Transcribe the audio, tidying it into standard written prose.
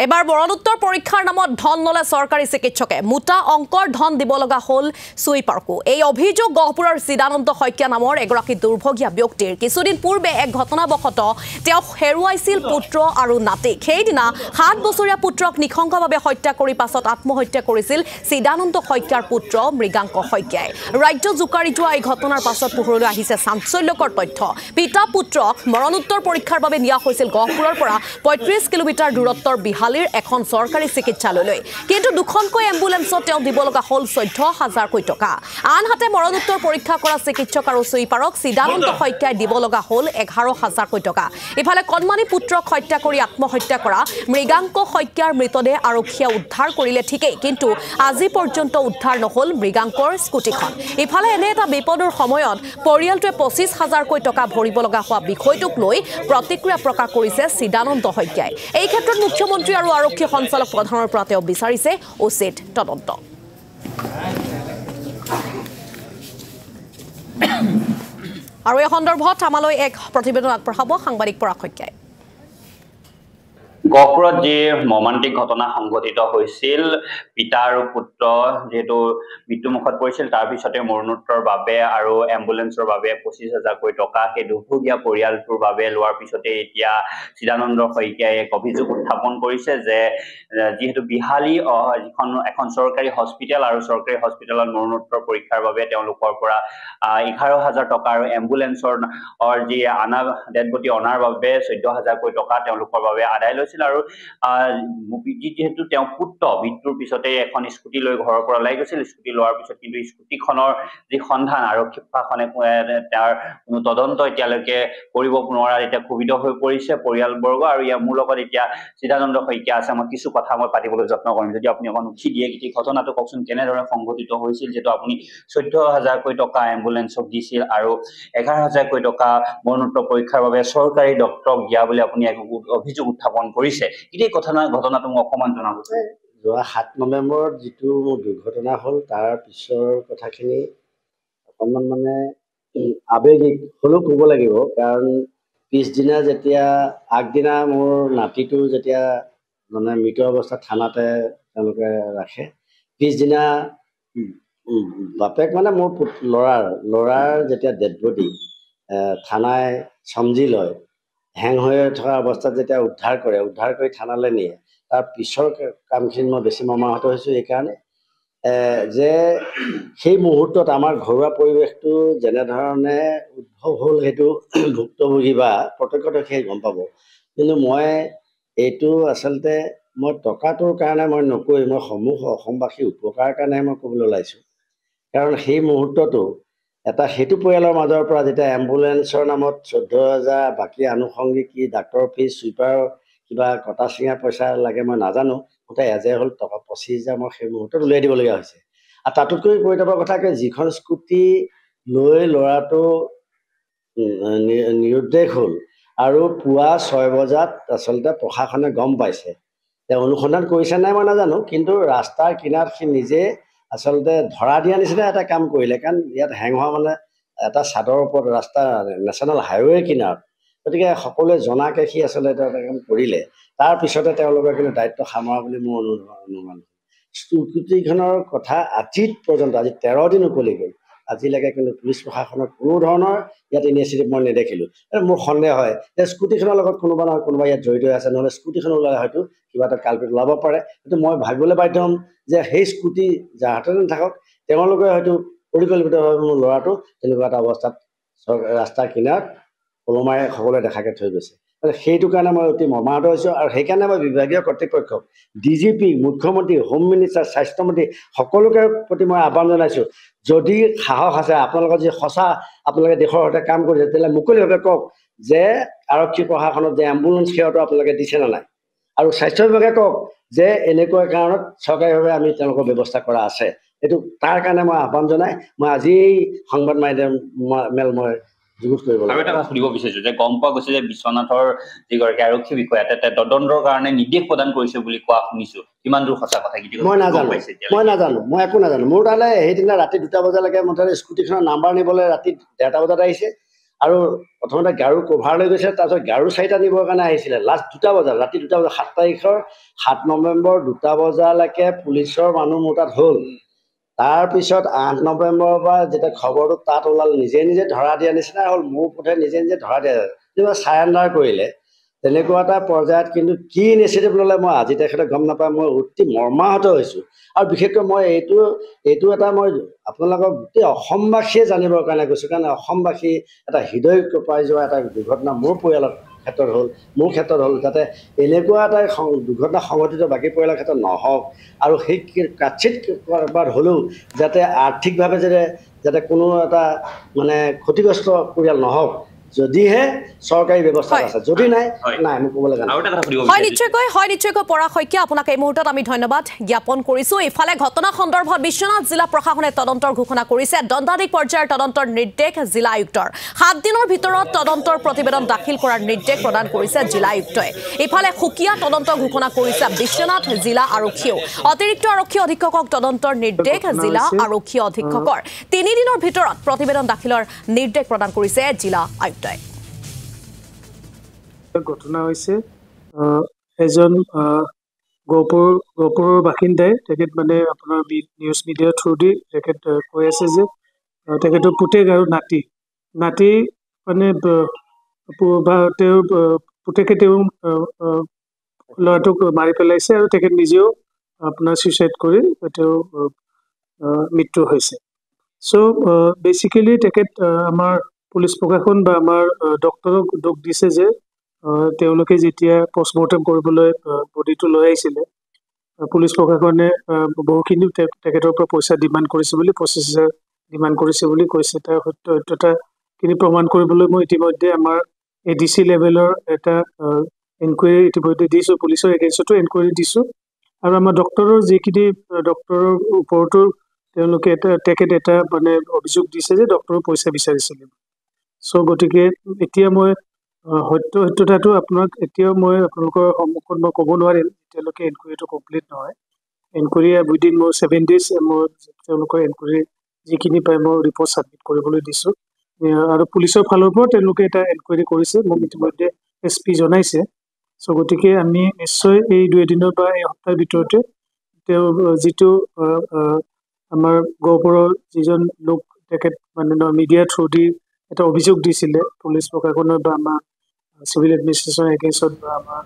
এবাৰ মৰণোত্তৰ পৰীক্ষাৰ নামত ধন ললে চৰকাৰী চিকিৎসকে মোটা অংকৰ ধন দিব লগা হল সুইপাৰকো এই অভিযোগ গহপুৰৰ চিদানন্দ শইকীয়া নামৰ এগৰাকী দুৰ্ভগীয়া ব্যক্তিৰ কিছুদিন পূৰ্বে এক ঘটনাবশত তেওঁ হেৰুৱাইছিল পুত্ৰ আৰু নাতিক সেইদিনা 7 বছৰীয়া পুত্ৰক নিখংগভাৱে হত্যা কৰি পাছত আত্মহত্যা কৰিছিল চিদানন্দ শইকীয়াৰ পুত্ৰ মৃগাংক শইকীয়াই ৰাজ্য জুকাৰি যোৱা এই ঘটনাৰ পাছত পোহৰলৈ আহিছে চাঞ্চল্যকৰ তথ্য পিতা পুত্ৰক মৰণোত্তৰ পৰীক্ষাৰ বাবে নিয়া হৈছিল গহপুৰৰ পৰা 35 কিলোমিটাৰ দূৰত্বৰ বিহালীৰ এখন চৰকাৰী চিকিৎসালয়লৈ কিন্তু দুখনকৈ এম্বুলেন্সত তেওঁ দিব লগা হল 14000 টকা আনহাতে মৰণোত্তৰ পৰীক্ষা কৰা চিকিৎসক আৰু সুইপাৰক চিদানন্দ শইকীয়াই দিব লগা হল 11000 টকা ইফালে কণমানি পুত্ৰক হত্যা কৰি আত্মহত্যা কৰা মৃগাংক শইকীয়াৰ মৃতদেহ আৰক্ষীয়ে উদ্ধাৰ কৰিলে ঠিকেই কিন্তু আজি পৰ্যন্ত উদ্ধাৰ নহল মৃগাংকৰ স্কুটিখন ইফালে এনে এটা বিপদৰ সময়ত পৰিয়ালটোৱে 25000 টকা ভৰিব লগা হোৱা বিষয়টোক লৈ প্ৰতিক্ৰিয়া প্ৰকাশ কৰিছে চিদানন্দ শইকীয়াই এই ক্ষেত্ৰত মুখ্যমন্ত্ৰী আৰু আৰক্ষী সঞ্চালক প্ৰধানৰ পৰা তেওঁ বিচাৰিছে উচিত তদন্ত আৰু এই সন্দৰ্ভত আমালৈ এক প্ৰতিবেদন আগবঢ়াব সাংবাদিক পৰাগ শইকীয়াই গহপুৰত যে মৰ্মান্তিক ঘটনা সংঘটিত হৈছিল পিতা আৰু পুত্ৰ যেহেতু মৃত্যুমুখত পৰিছিল তাৰ পিছতে মৰণোত্তৰ বাবে আৰু এম্বুলেন্সৰ বাবে 25000 টকা সেই দুৰ্ভগীয়া পৰিয়ালটোৰ বাবে লোৱাৰ পিছতে এতিয়া চিদানন্দ শইকীয়াই এক অভিযোগ উত্থাপন কৰিছে যে যেহেতু বিহালী এখন চৰকাৰী হস্পিটেল আৰু চৰকাৰী হস্পিটেলত মৰণোত্তৰ পৰীক্ষাৰ বাবে তেওঁলোকৰ পৰা 11000 টকা আৰু এম্বুলেন্সৰ যি আনা ডেড বডি অনাৰ বাবে 14000 টকা তেওঁলোকৰ বাবে আদায় লৈছিল আৰু যেহেতু তেওঁ পুত্ৰ মৃত্যুৰ পিছতে এখন স্কুটি লৈ ঘৰৰ পৰা ওলাই গৈছিল স্কুটি লোৱাৰ পিছত কিন্তু স্কুটিখনৰ যি সন্ধান আৰক্ষী প্ৰশাসনে তাৰ কোনো তদন্ত এতিয়ালৈকে কৰিব নোৱাৰাত এতিয়া ক্ষোভিত হৈ পৰিছে পৰিয়ালবৰ্গ আৰু ইয়াৰ মোৰ লগত এতিয়া চিদানন্দ শইকীয়া আছে মই কিছু কথা মই পাতিবলৈ যত্ন কৰিম যদি আপুনি অকণ উঠি দিয়ে এই ঘটনাটো কওকচোন কেনেদৰে সংঘটিত হৈছিল যেটো আপুনি 14000 টকা এম্বুলেন্সক দিছিল আৰু 11000 টকা মৰণোত্তৰ পৰীক্ষাৰ বাবে চৰকাৰী ডক্টৰক দিয়া বুলি আপুনি এক অভিযোগ উত্থাপন কৰিছে এই ঘটনাটো মোক অকমান জনাবচোন যোৱা 7 নৱেম্বৰত যিটো দুৰ্ঘটনা হ'ল তাৰ পিছৰ কথাখিনি অকণমান মানে আবেগিক হ'লেও ক'ব লাগিব কাৰণ পিছদিনা যেতিয়া আগদিনা মোৰ নাতিটো যেতিয়া মানে মৃত অৱস্থাত থানাতে তেওঁলোকে ৰাখে পিছদিনা বাপেক মানে মোৰ ল'ৰাৰ যেতিয়া ডেড বডি থানাই চমজি লয় হেং হৈ থকা অৱস্থাত যেতিয়া উদ্ধাৰ কৰি থানালৈ নিয়ে তাৰ পিছৰ কামখিনি মই বেছি মৰ্মাহত হৈছোঁ এইকাৰণে যে সেই মুহূৰ্তত আমাৰ ঘৰুৱা পৰিৱেশটো যেনেধৰণে উদ্ভৱ হ'ল সেইটো ভুক্তভোগী বা প্ৰত্যক্ষদৰ্শীয়ে গম পাব কিন্তু মই এইটো আচলতে মই টকাটোৰ কাৰণে মই নকৈ মই সমূহ অসমবাসীৰ উপকাৰৰ কাৰণে মই ক'বলৈ ওলাইছোঁ কাৰণ সেই মুহূৰ্তটো এটা সেইটো পৰিয়ালৰ মাজৰ পৰা যেতিয়া এম্বুলেন্সৰ নামত 14000 বাকী আনুষংগিক কি ডাক্তৰ ফিজ সুইপাৰ কিবা কটা চিঙা পইচা লাগে মই নাজানো গোটেই এজে হ'ল টকা 25000 মই সেই মুহূৰ্তত উলিয়াই দিবলগীয়া হৈছে আৰু তাতোতকৈ পৰিতাপৰ কথা কি যিখন স্কুটি লৈ ল'ৰাটো নিৰুদ্দেশ হ'ল আৰু পুৱা 6 বজাত আচলতে প্ৰশাসনে গম পাইছে তেওঁ অনুসন্ধান কৰিছে নাই মই নাজানো কিন্তু ৰাস্তাৰ কিনাৰত সি নিজে আচলতে ধৰা দিয়া নিচিনা এটা কাম কৰিলে কাৰণ ইয়াত হেং হোৱা মানে এটা চাদৰ ওপৰত ৰাস্তা নেশ্যনেল হাইৱে কিনাৰত গতিকে সকলোৱে জনাকে সি আচলতে এটা কাম কৰিলে তাৰ পিছতে তেওঁলোকে কিন্তু দায়িত্ব সামৰা বুলি মোৰ অনুমান স্কুটিখনৰ কথা আজিত পৰ্যন্ত আজি 13 দিন উকলি গ'ল আজিলৈকে কিন্তু পুলিচ প্ৰশাসনৰ কোনো ধৰণৰ ইয়াত ইনিচিয়েটিভ মই নেদেখিলোঁ মোৰ সন্দেহ হয় যে স্কুটিখনৰ লগত কোনোবা নহয় কোনোবা ইয়াত জড়িত হৈ আছে নহ'লে স্কুটিখন ওলাই হয়তো কিবা এটা কালপিত ওলাব পাৰে কিন্তু মই ভাবিবলৈ বাধ্য হ'ম যে সেই স্কুটি যাৰ হাততে নাথাকক তেওঁলোকে হয়তো পৰিকল্পিতভাৱে মোৰ ল'ৰাটো তেনেকুৱা এটা অৱস্থাত ৰাস্তাৰ কিনাৰত পলমাৰে সকলোৱে দেখাকে থৈ গৈছে সেইটো কাৰণে মই অতি মৰ্মাহত হৈছোঁ আৰু সেইকাৰণে মই বিভাগীয় কৰ্তৃপক্ষক ডিজিপি মুখ্যমন্ত্ৰী হোম মিনিষ্টাৰ স্বাস্থ্যমন্ত্ৰী সকলোকে প্ৰতি মই আহ্বান জনাইছোঁ যদি সাহস আছে আপোনালোকৰ যদি সঁচা আপোনালোকে দেশৰ সৈতে কাম কৰিছে তেতিয়াহ'লে মুকলিভাৱে কওক যে আৰক্ষী প্ৰশাসনত যে এম্বুলেন্স সেৱাটো আপোনালোকে দিছে নে নাই আৰু স্বাস্থ্য বিভাগে কওক যে এনেকুৱা কাৰণত চৰকাৰীভাৱে আমি তেওঁলোকৰ ব্যৱস্থা কৰা আছে এইটো তাৰ কাৰণে মই আহ্বান জনাই মই আজি সংবাদ মাধ্যম মই যুগুত কৰিব আৰু এটা সুধিব বিচাৰিছোঁ যে গম পোৱা গৈছে যে বিশ্বনাথৰ যিগৰাকী আৰক্ষী বিষয়া তদন্তৰ কাৰণে নিৰ্দেশ প্ৰদান কৰিছে বুলি কোৱা শুনিছোঁ কিমান দূৰ সঁচা কথা মই নাজানো মই একো নাজানো মোৰ তালৈ সেইদিনা ৰাতি 2টা বজালৈকে মুঠতে স্কুটিখনৰ নাম্বাৰ নিবলৈ ৰাতি 1:30 বজাত আহিছে আৰু প্ৰথমতে গাৰু কভাৰ লৈ গৈছিলে, তাৰপিছত গাৰু 4টা নিবৰ কাৰণে আহিছিলে। লাষ্ট 2টা বজাত, ৰাতি 2টা বজাত, 7 তাৰিখৰ 7 নৱেম্বৰ 2টা বজালৈকে পুলিচৰ মানুহ মোৰ তাত হ'ল। তাৰপিছত 8 নৱেম্বৰৰ পৰা যেতিয়া খবৰটো তাত ওলাল, নিজে নিজে ধৰা দিয়া নিচিনা হ'ল, মোৰ বোধে নিজে নিজে ধৰা দিয়া যেনিবা চাৰেণ্ডাৰ কৰিলে। তেনেকুৱা এটা পৰ্যায়ত কিন্তু কি ইনিচিয়েটিভ ল'লে মই আজি তেখেতে গম নাপায়। মই অতি মৰ্মাহত হৈছোঁ। আৰু বিশেষকৈ মই এইটো এটা মই আপোনালোকক গোটেই অসমবাসীয়ে জানিবৰ কাৰণে কৈছোঁ, কাৰণ অসমবাসী এটা হৃদয় পাই যোৱা এটা দুৰ্ঘটনা মোৰ পৰিয়ালৰ ক্ষেত্ৰত হ'ল, মোৰ ক্ষেত্ৰত হ'ল, যাতে এনেকুৱা এটা দুৰ্ঘটনা সংঘটিত বাকী পৰিয়ালৰ ক্ষেত্ৰত নহওক। আৰু সেই কাচিত ক'ৰবাত হ'লেও যাতে আৰ্থিকভাৱে যাতে কোনো এটা মানে ক্ষতিগ্ৰস্ত পৰিয়াল নহওক, যদিহে চৰকাৰী ব্যৱস্থা আছে, যদি নাই মোক ক'বলৈ জানো। হয় নিশ্চয়কৈ পৰাগ শইকীয়া, আপোনাক এই মুহূৰ্তত আমি ধন্যবাদ জ্ঞাপন কৰিছোঁ। ইফালে ঘটনা সন্দৰ্ভত বিশ্বনাথ জিলা প্ৰশাসনে তদন্তৰ ঘোষণা কৰিছে। দণ্ডাধীশ পৰ্যায়ৰ তদন্তৰ নিৰ্দেশ জিলা আয়ুক্তৰ। 7 দিনৰ ভিতৰত তদন্তৰ প্ৰতিবেদন দাখিল কৰাৰ নিৰ্দেশ প্ৰদান কৰিছে জিলা আয়ুক্তই। ইফালে সুকীয়া তদন্ত ঘোষণা কৰিছে বিশ্বনাথ জিলা আৰক্ষীয়েও। অতিৰিক্ত আৰক্ষী অধীক্ষকক তদন্তৰ নিৰ্দেশ জিলা আৰক্ষী অধীক্ষকৰ। 3 দিনৰ ভিতৰত প্ৰতিবেদন দাখিলৰ নিৰ্দেশ প্ৰদান কৰিছে জিলা আয়ুক্তই। ঘটনা হৈছে এজন গহপুৰৰ বাসিন্দাই তেখেত মানে আপোনাৰ নিউজ মিডিয়াৰ থ্ৰু দি তেখেত কৈ আছে যে তেখেতৰ পুতেক আৰু নাতি মানে তেওঁৰ পুতেকে তেওঁৰ ল'ৰাটোক মাৰি পেলাইছে আৰু তেখেত নিজেও আপোনাৰ ছুইচাইড কৰি তেওঁৰ মৃত্যু হৈছে। চ' বেচিকেলি তেখেত আমাৰ পুলিচ প্ৰশাসন বা আমাৰ ডক্টৰক দোষ দিছে যে তেওঁলোকে যেতিয়া পষ্টমৰ্টেম কৰিবলৈ বডিটো লৈ আহিছিলে, পুলিচ প্ৰশাসনে বহুখিনি তেখেতৰ পৰা পইচা ডিমাণ্ড কৰিছে বুলি, 25,000 ডিমাণ্ড কৰিছে বুলি কৈছে। তাৰ সত্যতাখিনি প্ৰমাণ কৰিবলৈ মই ইতিমধ্যে আমাৰ ADC লেভেলৰ এটা এনকুৱাৰী ইতিমধ্যে দিছোঁ, পুলিচৰ এগেইনষ্টতো এনকুৱাৰী দিছোঁ। আৰু আমাৰ ডক্টৰৰ যিখিনি ডক্টৰৰ ওপৰতো তেওঁলোকে তেখেত এটা মানে অভিযোগ দিছে যে ডক্টৰৰ পইচা বিচাৰিছিলে। চ' গতিকে এতিয়া মই সত্যতাটো আপোনাক এতিয়াও মই আপোনালোকৰ সন্মুখত মই ক'ব নোৱাৰিম যেতিয়ালৈকে এনকুৱাৰীটো কমপ্লিট নহয়। এনকুৱাৰী উইদিন মোৰ 7 days মই তেওঁলোকৰ এনকুৱাৰী যিখিনি পাই মই ৰিপৰ্ট ছাবমিট কৰিবলৈ দিছোঁ। আৰু পুলিচৰ ফালৰ পৰাও তেওঁলোকে এটা এনকুৱাৰী কৰিছে, মোক ইতিমধ্যে SP জনাইছে। চ' গতিকে আমি নিশ্চয় এই 2 দিনৰ বা এই সপ্তাহৰ ভিতৰতে তেওঁ যিটো আমাৰ গহপুৰৰ যিজন লোক তেখেত মানে মিডিয়াৰ থ্ৰু দি এটা অভিযোগ দিছিলে পুলিচ প্ৰশাসনৰ বা আমাৰ চিভিল এডমিনিষ্ট্ৰেশ্যন এগেইনষ্টত বা আমাৰ